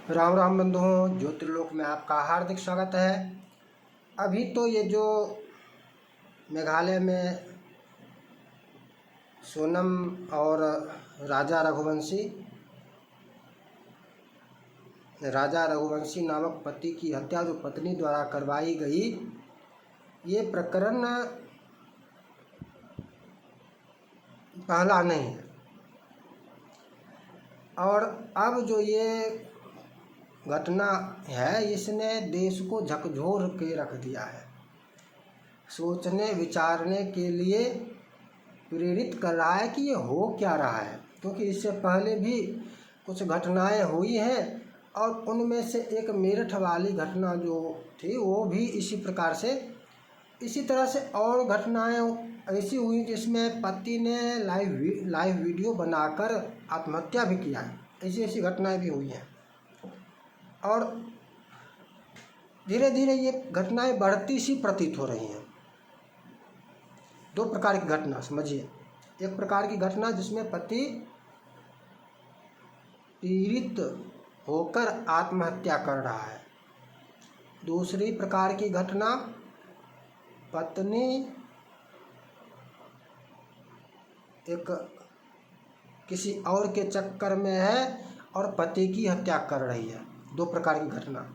राम राम बंधुओं, ज्योतिर्लोक में आपका हार्दिक स्वागत है। अभी तो ये जो मेघालय में सोनम और राजा रघुवंशी नामक पति की हत्या जो पत्नी द्वारा करवाई गई, ये प्रकरण पहला नहीं है। और अब जो ये घटना है, इसने देश को झकझोर के रख दिया है, सोचने विचारने के लिए प्रेरित कर रहा है कि ये हो क्या रहा है। क्योंकि इससे पहले भी कुछ घटनाएं हुई हैं और उनमें से एक मेरठ वाली घटना जो थी वो भी इसी तरह से और घटनाएं ऐसी हुई जिसमें पति ने लाइव वीडियो बनाकर आत्महत्या भी किया है। ऐसी घटनाएं भी हुई हैं और धीरे धीरे ये घटनाएं बढ़ती सी प्रतीत हो रही हैं। दो प्रकार की घटना समझिए। एक प्रकार की घटना जिसमें पति पीड़ित होकर आत्महत्या कर रहा है। दूसरी प्रकार की घटना पत्नी एक किसी और के चक्कर में है और पति की हत्या कर रही है। दो प्रकार की घटना।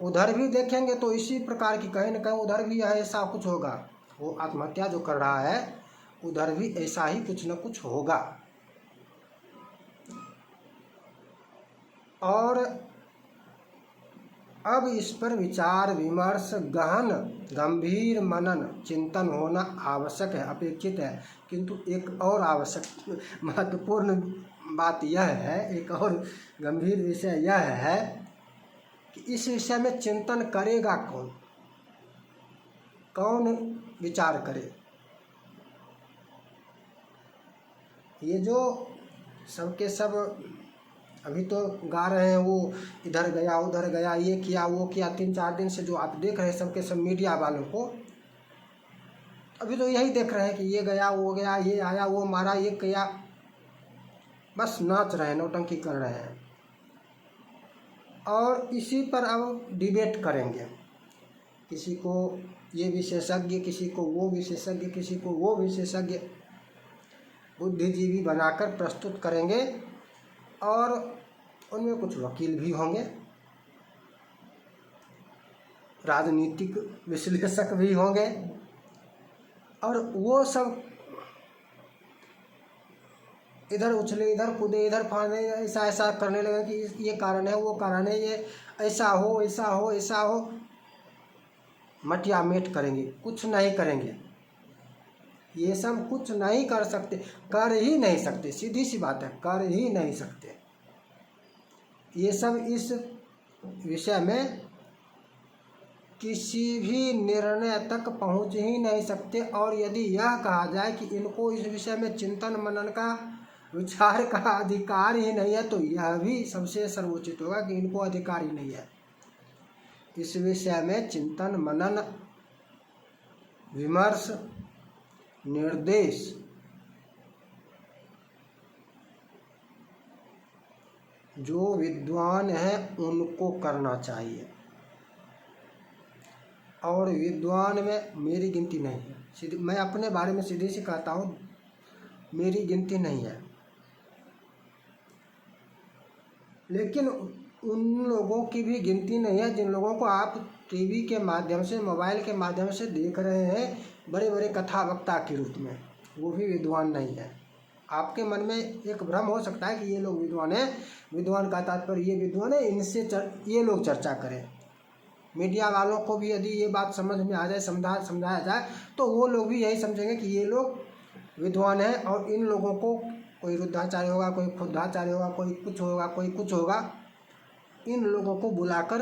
उधर भी देखेंगे तो इसी प्रकार की कहीं न कहीं उधर भी ऐसा कुछ होगा। वो आत्महत्या जो कर रहा है उधर भी ऐसा ही कुछ न कुछ होगा। और अब इस पर विचार विमर्श, गहन गंभीर मनन चिंतन होना आवश्यक है, अपेक्षित है। किंतु एक और आवश्यक महत्वपूर्ण बात यह है, एक और गंभीर विषय यह है कि इस विषय में चिंतन करेगा कौन, कौन विचार करे। ये जो सबके सब अभी तो गा रहे हैं, वो इधर गया उधर गया, ये किया वो किया, 3-4 दिन से जो आप देख रहे हैं सबके सब मीडिया वालों को, अभी तो यही देख रहे हैं कि ये गया वो गया, ये आया वो मारा, ये किया, बस नाच रहे हैं, नौटंकी कर रहे हैं। और इसी पर अब डिबेट करेंगे। किसी को ये विशेषज्ञ, किसी को वो विशेषज्ञ, किसी को वो विशेषज्ञ बुद्धिजीवी बनाकर प्रस्तुत करेंगे और उनमें कुछ वकील भी होंगे, राजनीतिक विश्लेषक भी होंगे और वो सब इधर उछले इधर कूदे इधर फाने, ऐसा करने लगे कि ये कारण है वो कारण है, ये ऐसा हो ऐसा हो ऐसा हो। मटिया मेट करेंगे, कुछ नहीं करेंगे। ये सब कुछ नहीं कर सकते, कर ही नहीं सकते, सीधी सी बात है, कर ही नहीं सकते। ये सब इस विषय में किसी भी निर्णय तक पहुंच ही नहीं सकते। और यदि यह कहा जाए कि इनको इस विषय में चिंतन मनन का, विचार का अधिकार ही नहीं है, तो यह भी सबसे सर्वोचित होगा कि इनको अधिकार ही नहीं है इस विषय में चिंतन मनन, विमर्श, निर्देश। जो विद्वान हैं उनको करना चाहिए। और विद्वान में मेरी गिनती नहीं है, मैं अपने बारे में सीधे से कहता हूँ, मेरी गिनती नहीं है। लेकिन उन लोगों की भी गिनती नहीं है जिन लोगों को आप टीवी के माध्यम से, मोबाइल के माध्यम से देख रहे हैं बड़े बड़े कथा वक्ता के रूप में। वो भी विद्वान नहीं है। आपके मन में एक भ्रम हो सकता है कि ये लोग विद्वान हैं, विद्वान का तात्पर्य ये विद्वान है, इनसे ये लोग चर्चा करें। मीडिया वालों को भी यदि ये बात समझ में आ जाए, समझाया जाए, तो वो लोग भी यही समझेंगे कि ये लोग विद्वान हैं और इन लोगों को कोई रुद्राचार्य होगा, कोई खुद्धाचार्य होगा, कोई कुछ होगा, कोई कुछ होगा, इन लोगों को बुलाकर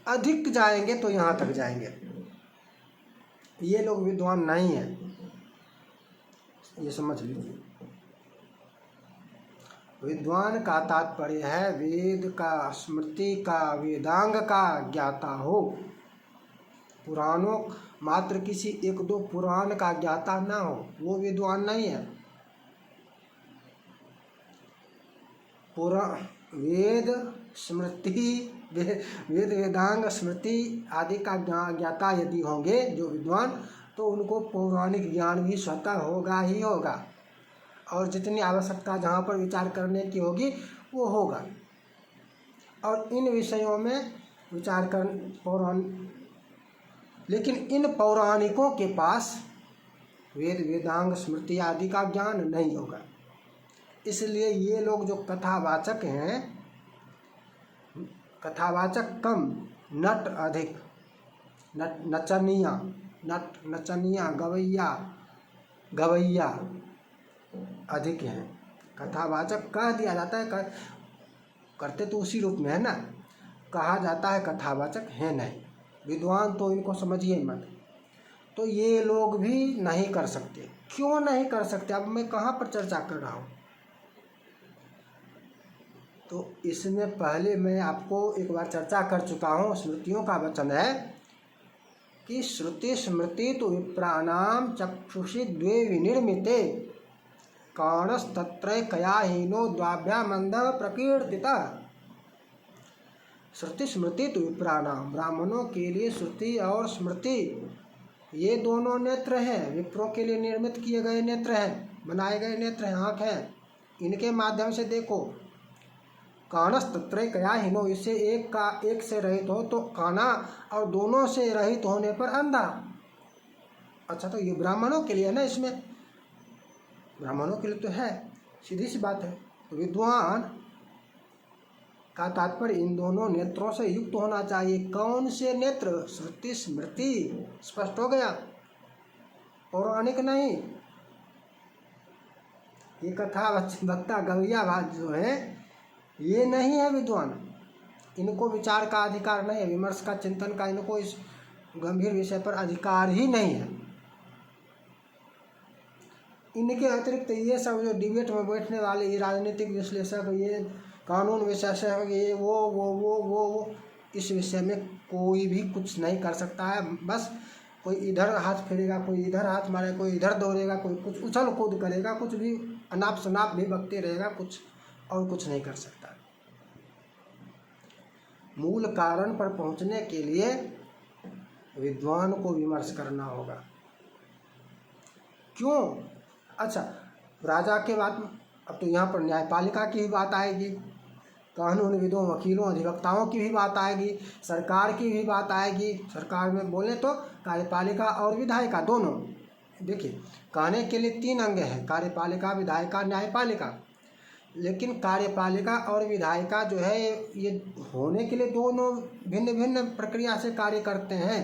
अधिक जाएंगे तो यहाँ तक जाएंगे। ये लोग विद्वान नहीं हैं, ये समझ लीजिए। विद्वान का तात्पर्य है वेद का, स्मृति का, वेदांग का ज्ञाता हो। पुराणों मात्र किसी 1-2 पुराण का ज्ञाता ना हो, वो विद्वान नहीं है। वेद स्मृति वेद वेदांग स्मृति आदि का ज्ञाता यदि होंगे जो विद्वान, तो उनको पौराणिक ज्ञान भी स्वतः होगा ही होगा, और जितनी आवश्यकता जहाँ पर विचार करने की होगी वो होगा। और इन विषयों में विचार कर लेकिन इन पौराणिकों के पास वेद वेदांग स्मृति आदि का ज्ञान नहीं होगा। इसलिए ये लोग जो कथावाचक हैं, कथावाचक कम, नट अधिक, नचनिया गवैया अधिक हैं। कथावाचक कह दिया जाता है, करते तो उसी रूप में है ना, कहा जाता है कथावाचक है नहीं। विद्वान तो इनको समझिए मत। तो ये लोग भी नहीं कर सकते। क्यों नहीं कर सकते? अब मैं कहाँ पर चर्चा कर रहा हूँ, तो इसमें पहले मैं आपको एक बार चर्चा कर चुका हूँ। स्मृतियों का वचन है कि श्रुति स्मृति तो विप्राणाम चक्षुषि द्वे विनिर्मिते काणस्तत्र कयाहीनो द्वाभ्यामंध प्रकीर्तिता। श्रुति स्मृति तो विप्राणाम, ब्राह्मणों के लिए श्रुति और स्मृति ये दोनों नेत्र हैं। विप्रों के लिए निर्मित किए गए नेत्र हैं, बनाए गए नेत्र हैं, आँख हैं। इनके माध्यम से देखो। काणस तत्रय कयाहीनो, इससे एक से रहित हो तो काना, और दोनों से रहित होने पर अंधा। अच्छा, तो ये ब्राह्मणों के लिए है ना, इसमें ब्राह्मणों के लिए तो है, सीधी सी बात है। तो विद्वान का तात्पर्य इन दोनों नेत्रों से युक्त होना चाहिए। कौन से नेत्र? श्रुति स्मृति। स्पष्ट हो गया? पौराणिक नहीं। ये कथा वक्ता गवैया बात जो है ये नहीं है विद्वान। इनको विचार का अधिकार नहीं है, विमर्श का, चिंतन का इनको इस गंभीर विषय पर अधिकार ही नहीं है। इनके अतिरिक्त ये सब जो डिबेट में बैठने वाले, ये राजनीतिक विश्लेषक, ये कानून विशेषज्ञ, ये वो इस विषय में कोई भी कुछ नहीं कर सकता है। बस कोई इधर हाथ फेरेगा, कोई इधर हाथ मारेगा, कोई इधर दौड़ेगा, कोई कुछ उछल कूद करेगा, कुछ भी अनाप शनाप भी बकते रहेगा, कुछ और कुछ नहीं कर सकता। मूल कारण पर पहुंचने के लिए विद्वान को विमर्श करना होगा। क्यों? अच्छा, राजा के बाद अब तो यहाँ पर न्यायपालिका की भी बात आएगी, कानूनविदों, वकीलों, अधिवक्ताओं की भी बात आएगी, सरकार की भी बात आएगी। सरकार में बोले तो कार्यपालिका और विधायिका दोनों। देखिए, कहने के लिए 3 अंग हैं, कार्यपालिका, विधायिका, न्यायपालिका। लेकिन कार्यपालिका और विधायिका जो है ये होने के लिए दोनों भिन्न भिन्न प्रक्रिया से कार्य करते हैं।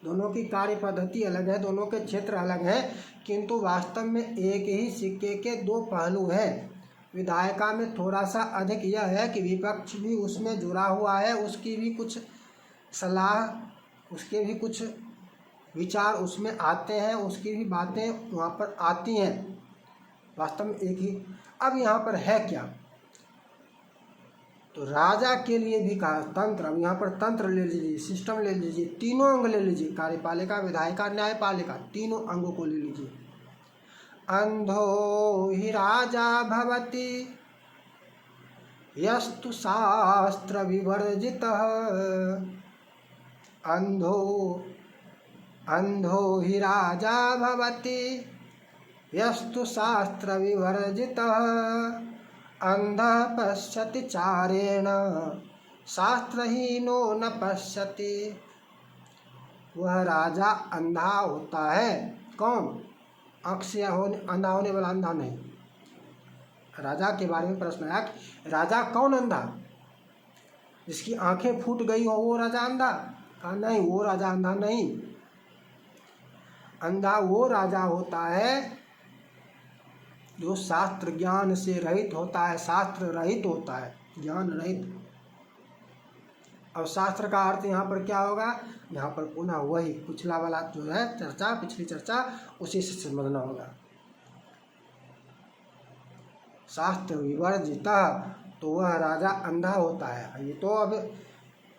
दोनों की कार्य पद्धति अलग है, दोनों के क्षेत्र अलग हैं, किंतु वास्तव में एक ही सिक्के के 2 पहलू हैं। विधायिका में थोड़ा सा अधिक यह है कि विपक्ष भी उसमें जुड़ा हुआ है, उसकी भी कुछ सलाह, उसके भी कुछ विचार उसमें आते हैं, उसकी भी बातें वहाँ पर आती हैं। वास्तव में एक ही। अब यहाँ पर है क्या? तो राजा के लिए भी कहा तंत्र। अब यहाँ पर तंत्र ले लीजिए, सिस्टम ले लीजिए, तीनों अंग ले लीजिए, कार्यपालिका, विधायिका, न्यायपालिका, तीनों अंगों को ले लीजिए। अंधो हि राजा भवति यस्तु शास्त्र विवर्जितः। अंधो हि राजा भवति यस्तु शास्त्र विवर्जितः। अंधः पश्यति चारेण शास्त्रहीनो न पश्यति। वह राजा अंधा होता है। कौन? आँख से अंधा होने वाला अंधा नहीं। राजा के बारे में प्रश्न आया कि राजा कौन अंधा? जिसकी आंखें फूट गई हो वो राजा अंधा? कहा नहीं, वो राजा अंधा नहीं। अंधा वो राजा होता है जो शास्त्र ज्ञान से रहित होता है, शास्त्र रहित होता है, ज्ञान रहित। अब शास्त्र का अर्थ यहाँ पर क्या होगा? यहाँ पर पुनः वही पिछला वाला जो है चर्चा, पिछली चर्चा, उसी से समझना होगा। शास्त्र विवर्जिता, तो वह राजा अंधा होता है। ये तो अब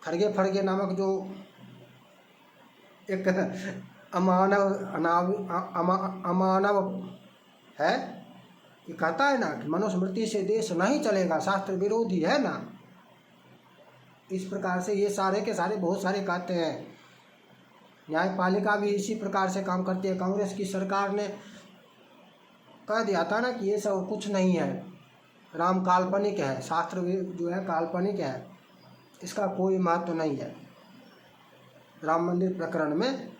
खड़गे फड़गे नामक जो एक अमानव है, ये कहता है ना कि मनुस्मृति से देश नहीं चलेगा, शास्त्र विरोधी है ना। इस प्रकार से ये सारे के सारे बहुत सारे कहते हैं। न्यायपालिका भी इसी प्रकार से काम करती है। कांग्रेस की सरकार ने कह दिया था ना कि ये सब कुछ नहीं है, राम काल्पनिक है, शास्त्र जो है काल्पनिक है, इसका कोई महत्व नहीं है राम मंदिर प्रकरण में।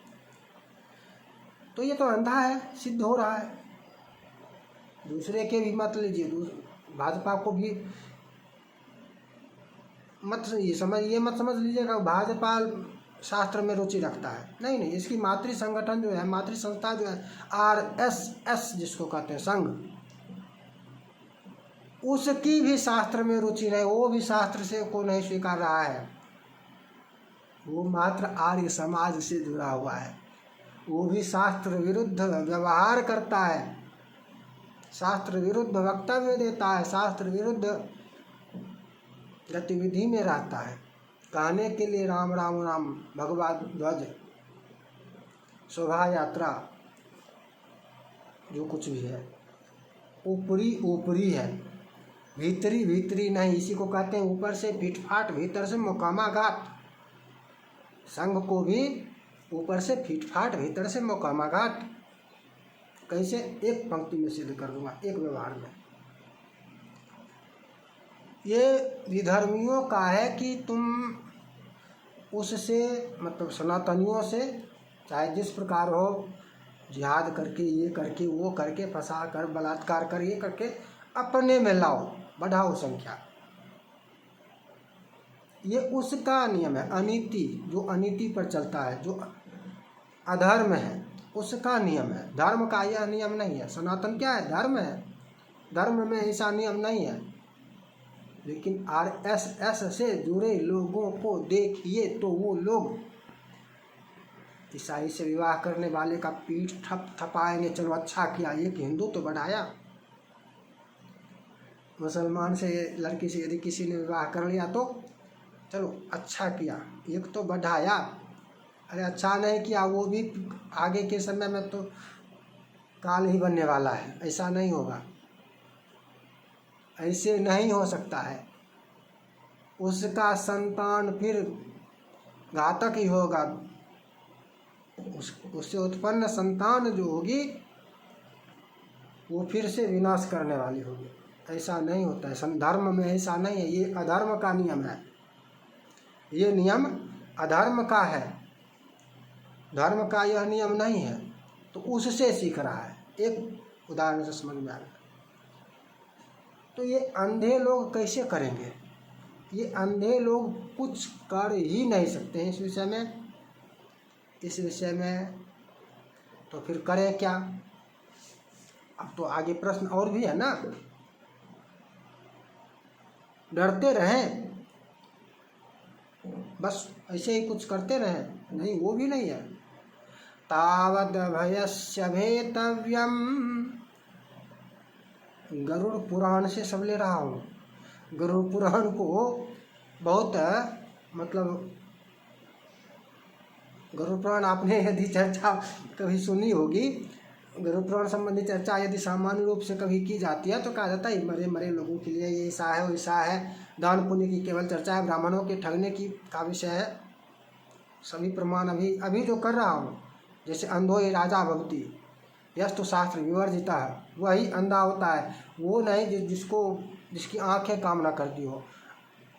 तो ये तो अंधा है, सिद्ध हो रहा है। दूसरे के भी मत लीजिए, भाजपा को भी ये मत समझ लीजिएगा भाजपा शास्त्र में रुचि रखता है। नहीं नहीं, इसकी मातृ संगठन जो है, मातृ संस्था जो है RSS जिसको कहते हैं संघ, उसकी भी शास्त्र में रुचि नहीं, वो भी शास्त्र से को नहीं स्वीकार रहा है। वो मात्र आर्य समाज से जुड़ा हुआ है। वो भी शास्त्र विरुद्ध व्यवहार करता है, शास्त्र विरुद्ध वक्तव्य देता है, शास्त्र विरुद्ध गतिविधि में रहता है। कहने के लिए राम राम राम, भगवा ध्वज, शोभा यात्रा, जो कुछ भी है ऊपरी ऊपरी है, भीतरी भीतरी नहीं। इसी को कहते हैं ऊपर से फिटफाट, भीतर से मोकामाघात। संघ को भी ऊपर से फिटफाट, भीतर से मोकामाघात। कैसे? एक पंक्ति में सिद्ध कर दूंगा, एक व्यवहार में। ये विधर्मियों का है कि तुम उससे, मतलब सनातनियों से, चाहे जिस प्रकार हो, जिहाद करके, ये करके, वो करके, फंसा कर, बलात्कार कर, ये करके अपने में लाओ, बढ़ाओ संख्या। ये उसका नियम है। अनीति, जो अनीति पर चलता है, जो अधर्म है, उसका नियम है। धर्म का यह नियम नहीं है। सनातन क्या है? धर्म है। धर्म में ऐसा नियम नहीं है। लेकिन RSS से जुड़े लोगों को देखिए तो वो लोग ईसाई से विवाह करने वाले का पीठ थपाएंगे, चलो अच्छा किया, एक हिंदू तो बढ़ाया। मुसलमान से लड़की से यदि किसी ने विवाह कर लिया तो चलो अच्छा किया, एक तो बढ़ाया। अरे अच्छा नहीं किया, वो भी आगे के समय में तो काल ही बनने वाला है। ऐसा नहीं होगा, ऐसे नहीं हो सकता है। उसका संतान फिर घातक ही होगा। उससे उत्पन्न संतान जो होगी वो फिर से विनाश करने वाली होगी। ऐसा नहीं होता है। धर्म में ऐसा नहीं है। ये अधर्म का नियम है। ये नियम अधर्म का है, धर्म का यह नियम नहीं है। तो उससे सीख रहा है। एक उदाहरण से समझ में आ रहा है। तो ये अंधे लोग कैसे करेंगे? ये अंधे लोग कुछ कर ही नहीं सकते हैं इस विषय में। तो फिर करें क्या? अब तो आगे प्रश्न और भी है ना। डरते रहें, बस ऐसे ही कुछ करते रहें? नहीं, वो भी नहीं है। तावद भयस्य भेतव्यम, गरुड़ पुराण से सब ले रहा हूँ। गरुड़ पुराण को बहुत, मतलब गरुड़ पुराण आपने यदि चर्चा कभी सुनी होगी, गरुड़ पुराण संबंधी चर्चा यदि सामान्य रूप से कभी की जाती है तो कहा जाता है मरे मरे लोगों के लिए ये ऐसा है वैसा है, दान पुण्य की केवल चर्चा है, ब्राह्मणों के ठगने की का विषय है। सभी प्रमाण अभी जो कर रहा हूँ, जैसे अंधो ये राजा भवती, यस्तु शास्त्र विवर्जिता है, वही अंधा होता है। वो नहीं जिसकी आंखें काम ना करती हो।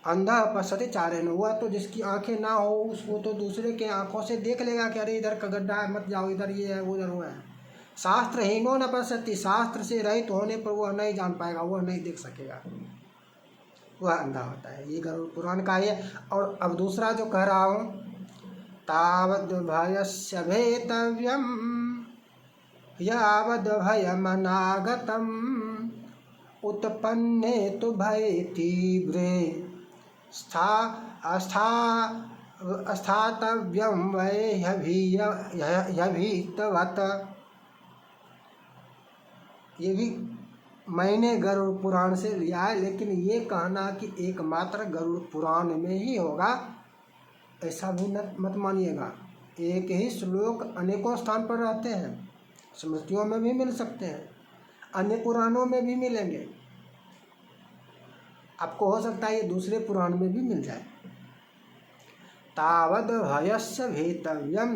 अंधा पश्यति चारेण, हुआ तो जिसकी आंखें ना हो उसको तो दूसरे के आंखों से देख लेगा कि अरे इधर का गड्ढा है, मत जाओ, इधर ये है, उधर वो है। शास्त्रहीनो न पश्यति, शास्त्र से रहित होने पर वह नहीं जान पाएगा, वह नहीं देख सकेगा, वह अंधा होता है। ये गरुड़ पुराण का है। और अब दूसरा जो कह रहा हूँ, तावद भयस्य भेतव्यम यावद भयमनागतम उत्पन्ने तो भय तीव्रे स्थातव्यम वै ह्यभीतवत्। ये भी मैंने गरुड़ पुराण से लिया है, लेकिन ये कहना कि एकमात्र गरुड़ पुराण में ही होगा ऐसा भी मत मानिएगा। एक ही श्लोक अनेकों स्थान पर रहते हैं, स्मृतियों में भी मिल सकते हैं। अन्य पुराणों में भी मिलेंगे, आपको हो सकता है ये दूसरे पुराण में भी मिल जाए। तावद भयस्य भेतव्यम,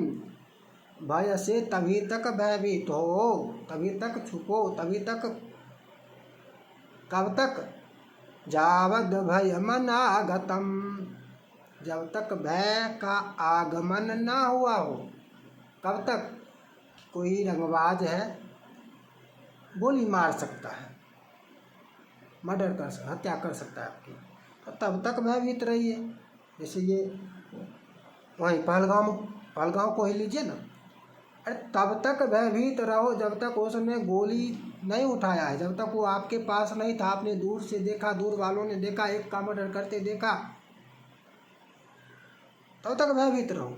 भय से तभी तक भयभीत हो, तभी तक छुपो, तभी तक, कब तक, जावद भयमन आगतम, जब तक भय का आगमन ना हुआ हो। कब तक? कोई रंगबाज है, गोली मार सकता है, मर्डर कर सकता, हत्या कर सकता है आपकी, तो तब तक भयभीत रहिए। जैसे ये वहीं पहलगाम को ही लीजिए ना, अरे तब तक भयभीत रहो जब तक उसने गोली नहीं उठाया है, जब तक वो आपके पास नहीं था, आपने दूर से देखा, दूर वालों ने देखा, एक का मर्डर करते देखा, तब तक भयभीत रहो।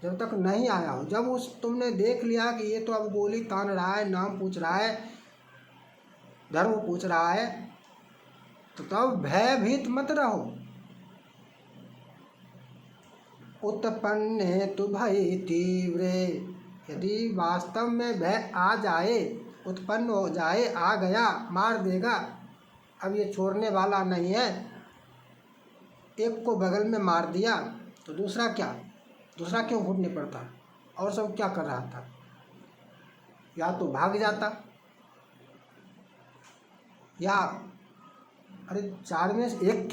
जब तक नहीं आया हो, जब तुमने देख लिया कि ये तो अब गोली तान रहा है, नाम पूछ रहा है, धर्म पूछ रहा है, तो तब भयभीत मत रहो। उत्पन्ने तु भय तीव्रे, यदि वास्तव में भय आ जाए, उत्पन्न हो जाए, आ गया, मार देगा, अब ये छोड़ने वाला नहीं है, एक को बगल में मार दिया तो दूसरा क्या, दूसरा क्यों घूटने पड़ता, और सब क्या कर रहा था, या तो भाग जाता, या अरे 4 में से एक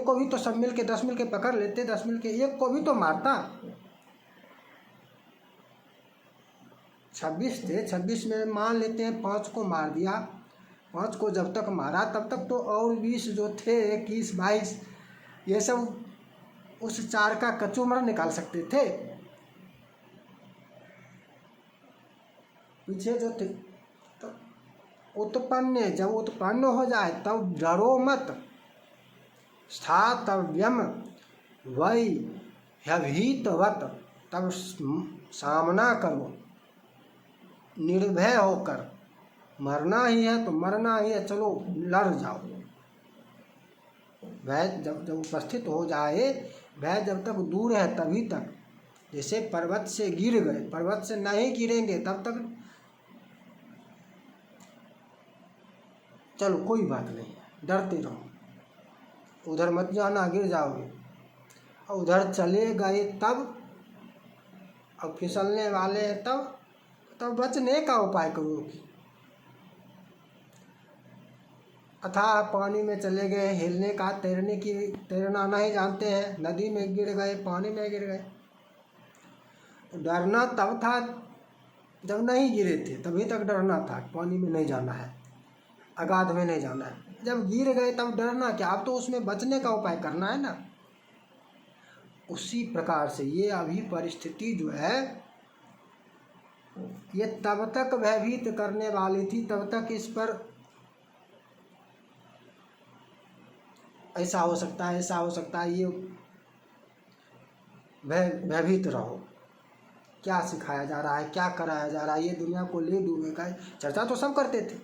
को भी तो सब मिल के 10 मिल के पकड़ लेते, 10 मिल के एक को भी तो मारता। 26 थे, 26 में मान लेते हैं 5 को मार दिया, 5 को जब तक मारा तब तक तो और 20 जो थे, 21 22, ये सब उस 4 का कचूमर निकाल सकते थे, पीछे जो थे। तो उत्पन्न, जब उत्पन्न हो जाए तब डरो मत, स्थातव्यम वै ह्यभीतवत, तब सामना करो निर्भय होकर, मरना ही है तो मरना ही है, चलो लड़ जाओ। भय जब उपस्थित हो जाए, भय जब तक दूर है तभी तक, जैसे पर्वत से गिर गए, पर्वत से नहीं गिरेंगे तब तक चलो कोई बात नहीं, डरते रहो, उधर मत जाना, गिर जाओगे, और उधर चले गए तब, अब फिसलने वाले हैं तब बचने का उपाय करोगे। अथाह पानी में चले गए, हिलने का, तैरना नहीं जानते हैं, नदी में गिर गए, पानी में गिर गए, तो डरना तब था जब नहीं गिरे थे, तभी तक डरना था, पानी में नहीं जाना है, अगाध में नहीं जाना है। जब गिर गए तब डरना क्या, अब तो उसमें बचने का उपाय करना है ना। उसी प्रकार से ये अभी परिस्थिति जो है, ये तब तक भयभीत करने वाली थी, तब तक इस पर ऐसा हो सकता है, ऐसा हो सकता है, ये भयभीत रहो। क्या सिखाया जा रहा है, क्या कराया जा रहा है, ये दुनिया को ले डूबेगा, चर्चा तो सब करते थे,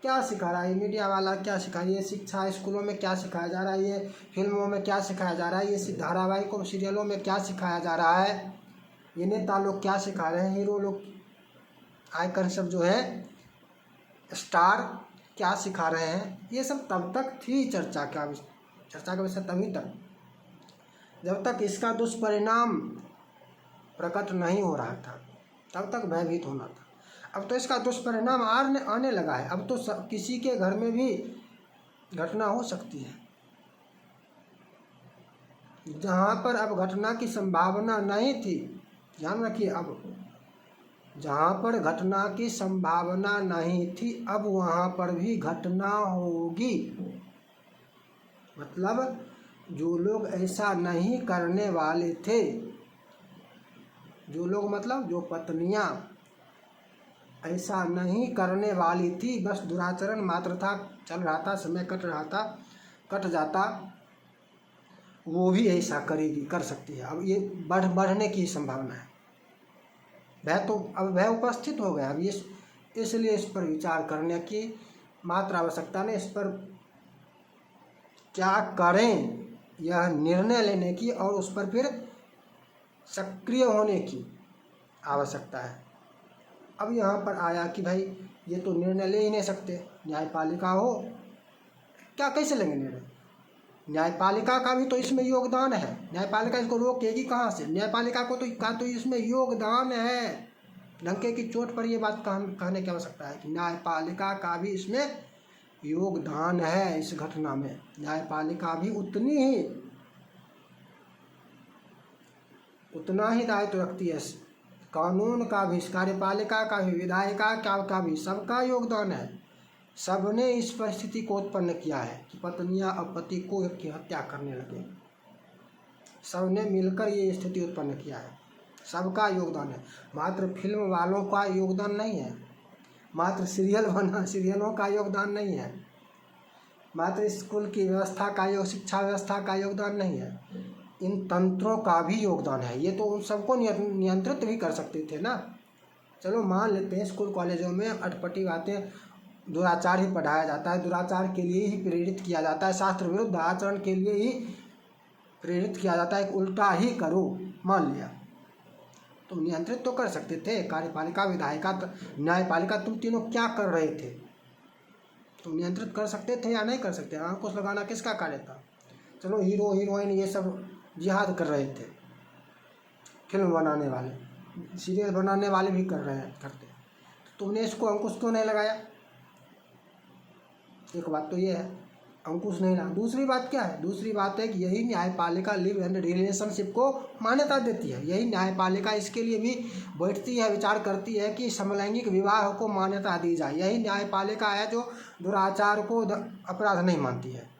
क्या सिखा रहा है मीडिया वाला, क्या सिखा, ये शिक्षा स्कूलों में क्या सिखाया जा रहा है, ये फिल्मों में क्या सिखाया जा रहा है, ये धारावाहिकों सीरियलों में क्या सिखाया जा रहा है, ये नेता लोग क्या सिखा रहे हैं, हीरो लोग, आइकन सब जो है, स्टार क्या सिखा रहे हैं, ये सब तब तक थी चर्चा का विषय, तभी तक जब तक इसका दुष्परिणाम प्रकट नहीं हो रहा था, तब तक भयभीत होना था। अब तो इसका दुष्परिणाम आने लगा है, अब तो किसी के घर में भी घटना हो सकती है, जहाँ पर अब घटना की संभावना नहीं थी, ध्यान रखिए, अब जहाँ पर घटना की संभावना नहीं थी, अब वहाँ पर भी घटना होगी। मतलब जो लोग ऐसा नहीं करने वाले थे, जो लोग मतलब जो पत्नियाँ ऐसा नहीं करने वाली थी, बस दुराचरण मात्र था, चल रहा था, समय कट रहा था, कट जाता, वो भी ऐसा करेगी, कर सकती है। अब ये बढ़ने की संभावना है, भय उपस्थित हो गया। अब ये इसलिए इस पर विचार करने की मात्र आवश्यकता नहीं, इस पर क्या करें यह निर्णय लेने की और उस पर फिर सक्रिय होने की आवश्यकता है। अब यहाँ पर आया कि भाई ये तो निर्णय ले ही नहीं सकते। न्यायपालिका हो क्या, कैसे लेंगे निर्णय? न्यायपालिका का भी तो इसमें योगदान है। न्यायपालिका इसको रोकेगी कहाँ से? न्यायपालिका को तो इसमें योगदान है। डंके की चोट पर ये बात कहने की आवश्यकता है कि न्यायपालिका का भी इसमें योगदान है। इस घटना में न्यायपालिका भी उतना ही दायित्व रखती है। कानून का भी, कार्यपालिका का भी, विधायिका का भी, सबका योगदान है। सबने इस परिस्थिति को उत्पन्न किया है कि पत्नियां अब पति को की हत्या करने लगे। सबने मिलकर ये स्थिति उत्पन्न किया है। सबका योगदान है। मात्र फिल्म वालों का योगदान नहीं है, मात्र सीरियलों का योगदान नहीं है, मात्र स्कूल की व्यवस्था का, शिक्षा व्यवस्था का योगदान नहीं है। इन तंत्रों का भी योगदान है। ये तो उन सबको नियंत्रित भी कर सकते थे ना। चलो मान लेते हैं स्कूल कॉलेजों में अटपटी बातें, दुराचार ही पढ़ाया जाता है, दुराचार के लिए ही प्रेरित किया जाता है, शास्त्र विरुद्ध आचरण के लिए ही प्रेरित किया जाता है, उल्टा ही करो, मान लिया तो नियंत्रित तो कर सकते थे। कार्यपालिका, विधायिका, न्यायपालिका, तुम तीनों क्या कर रहे थे? तुम नियंत्रित कर सकते थे या नहीं कर सकते? अंकुश लगाना किसका कार्य था? चलो हीरो हीरोइन ये सब जिहाद कर रहे थे, फिल्म बनाने वाले, सीरियल बनाने वाले भी करते। तुमने इसको अंकुश क्यों नहीं लगाया? एक बात तो ये है, अंकुश नहीं लगा। दूसरी बात क्या है? दूसरी बात है कि यही न्यायपालिका लिव एंड रिलेशनशिप को मान्यता देती है। यही न्यायपालिका इसके लिए भी बैठती है, विचार करती है कि समलैंगिक विवाह को मान्यता दी जाए। यही न्यायपालिका है जो दुराचार को अपराध नहीं मानती है।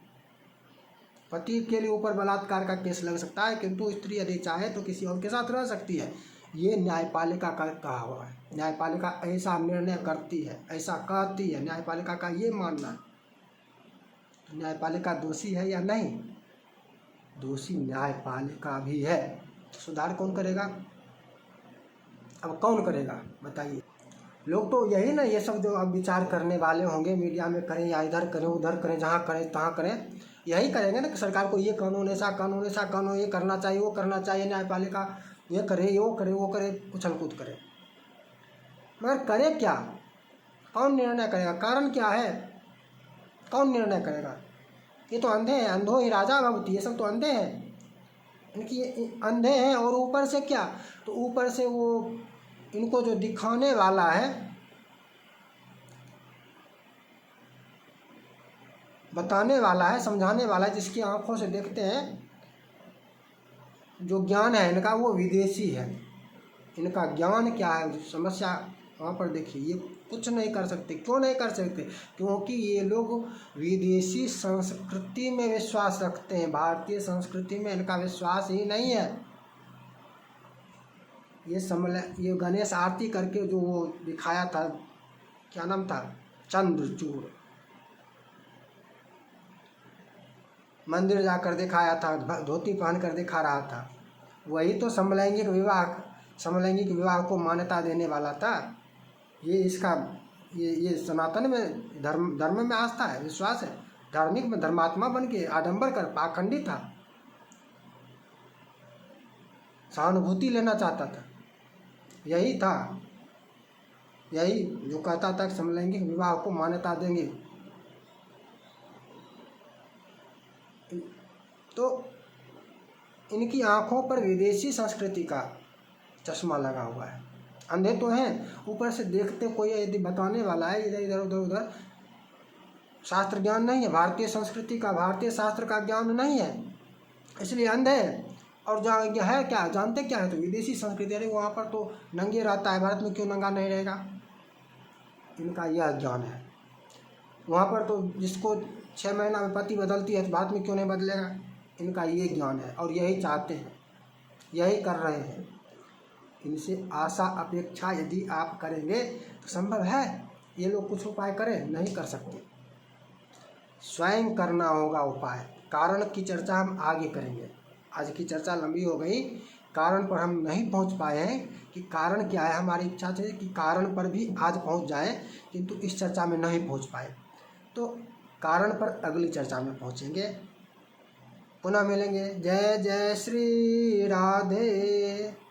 पति के लिए ऊपर बलात्कार का केस लग सकता है, किंतु स्त्री यदि चाहे तो किसी और के साथ रह सकती है। ये न्यायपालिका का कहा हुआ है। न्यायपालिका ऐसा निर्णय करती है, ऐसा कहती है, न्यायपालिका का ये मानना है। तो न्यायपालिका दोषी है या नहीं? दोषी न्यायपालिका भी है। सुधार कौन करेगा? अब कौन करेगा बताइए? लोग तो यही ना, ये सब जो अब विचार करने वाले होंगे, मीडिया में करें या इधर करें उधर करें, जहाँ करें तहाँ करें, यही करेंगे ना कि सरकार को ये कानून, ऐसा कानून, ऐसा कानून, ये करना चाहिए, वो करना चाहिए, न्यायपालिका ये करे, वो करे, वो करे, उछल कूद करे। मगर करे क्या? कौन निर्णय करेगा? कारण क्या है? कौन निर्णय करेगा? ये तो अंधे हैं, अंधो ही राजा भवती। ये सब तो अंधे हैं, इनकी अंधे हैं। और ऊपर से क्या? तो ऊपर से वो इनको जो दिखाने वाला है, बताने वाला है, समझाने वाला है, जिसकी आंखों से देखते हैं, जो ज्ञान है इनका वो विदेशी है। इनका ज्ञान क्या है? समस्या वहाँ पर देखिए। ये कुछ नहीं कर सकते। क्यों नहीं कर सकते? क्योंकि ये लोग विदेशी संस्कृति में विश्वास रखते हैं। भारतीय संस्कृति में इनका विश्वास ही नहीं है। ये गणेश आरती करके जो वो दिखाया था, क्या नाम था, चंद्रचूड़, मंदिर जाकर दिखाया था, धोती पहन कर दिखा रहा था, वही तो समलैंगिक विवाह को मान्यता देने वाला था। ये इसका ये सनातन में धर्म में आस्था है, विश्वास है। धार्मिक में धर्मात्मा बन के आडंबर कर पाखंडी था, सहानुभूति लेना चाहता था। यही था, यही जो कहता था कि समलैंगिक विवाह को मान्यता देंगे। तो इनकी आंखों पर विदेशी संस्कृति का चश्मा लगा हुआ है। अंधे तो हैं, ऊपर से देखते कोई यदि बताने वाला है, इधर उधर शास्त्र ज्ञान नहीं है, भारतीय संस्कृति का, भारतीय शास्त्र का ज्ञान नहीं है, इसलिए अंधे। और जहाँ है क्या, जानते क्या है? तो विदेशी संस्कृति। अरे वहाँ पर तो नंगे रहता है, भारत में क्यों नंगा नहीं रहेगा? इनका यह ज्ञान है। वहाँ पर तो जिसको 6 महीना में पति बदलती है तो भारत में क्यों नहीं बदलेगा? इनका ये ज्ञान है और यही चाहते हैं, यही कर रहे हैं। इनसे आशा अपेक्षा यदि आप करेंगे तो संभव है ये लोग कुछ उपाय करें? नहीं कर सकते। स्वयं करना होगा उपाय। कारण की चर्चा हम आगे करेंगे। आज की चर्चा लंबी हो गई, कारण पर हम नहीं पहुंच पाए हैं कि कारण क्या है। हमारी इच्छा थी कि कारण पर भी आज पहुंच जाए, किंतु इस चर्चा में नहीं पहुंच पाए। तो कारण पर अगली चर्चा में पहुंचेंगे। पुनः मिलेंगे। जय जय श्री राधे।